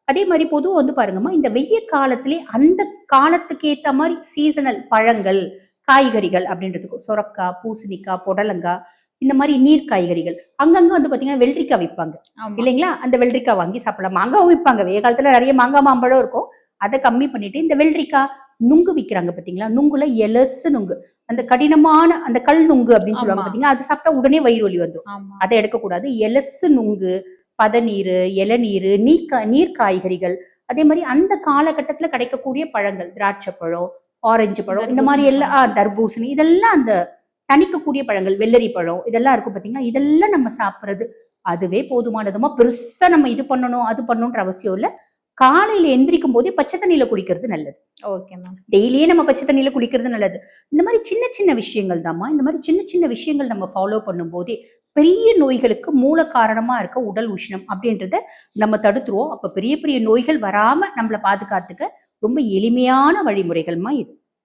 அதே மாதிரி பொதுவா வந்து பாருங்கம்மா, இந்த வெய்ய காலத்திலே அந்த காலத்துக்கு ஏத்த மாதிரி சீசனல் பழங்கள், காய்கறிகள் அப்படின்றதுக்கும் சொரக்காய், பூசணிக்காய், புடலங்காய் இந்த மாதிரி நீர் காய்கறிகள் அங்கங்க வந்து பாத்தீங்கன்னா வெள்ளரிக்காய் விற்பாங்க இல்லைங்களா? அந்த வெள்ளரிக்காய் வாங்கி சாப்பிடலாம். மாங்காவும் விற்பாங்க. வெய்ய காலத்துல நிறைய மாங்காய் மாம்பழம் இருக்கும். அதை கம்மி பண்ணிட்டு இந்த வெள்ளரிக்காய் நுங்கு விற்கிறாங்க பாத்தீங்களா? நுங்குல எலசு நுங்கு, அந்த கடினமான அந்த கல் நுங்கு அப்படின்னு சொல்லுவாங்க பாத்தீங்களா? அது சாப்பிட்டா உடனே வயிறு வலி வந்துடும். அதை எடுக்கக்கூடாது. எலசு நுங்கு, பதநீர், இளநீர், நீர் காய்கறிகள், அதே மாதிரி அந்த காலகட்டத்துல கிடைக்கக்கூடிய பழங்கள், திராட்சை பழம், ஆரஞ்சு பழம், இந்த மாதிரி எல்லாம் தர்பூசணி, இதெல்லாம் அந்த தணிக்கக்கூடிய பழங்கள், வெள்ளரி பழம், இதெல்லாம் இருக்கும் பாத்தீங்களா? இதெல்லாம் நம்ம சாப்பிடுறது அதுவே போதுமானதுமா. பெருசா நம்ம இது பண்ணணும் அது பண்ணணும்ன்ற அவசியம் இல்ல. காலையில எந்திரிக்கும் போதே பச்சை தண்ணியில குடிக்கிறது நல்லது. Okay ma'am. டெய்லியே நம்ம பச்சை தண்ணியில குளிக்கிறது நல்லது. இந்த மாதிரி சின்ன சின்ன விஷயங்கள் தாம்மா. இந்த மாதிரி சின்ன சின்ன விஷயங்கள் நம்ம ஃபாலோ பண்ணும் போதே பெரிய நோய்களுக்கு மூல காரணமா இருக்க உடல் உஷ்ணம் அப்படின்றத நம்ம தடுத்துருவோம். அப்ப பெரிய பெரிய நோய்கள் வராம நம்மளை பாதுகாத்துக்க ரொம்ப எளிமையான வழிமுறைகள்மா இது.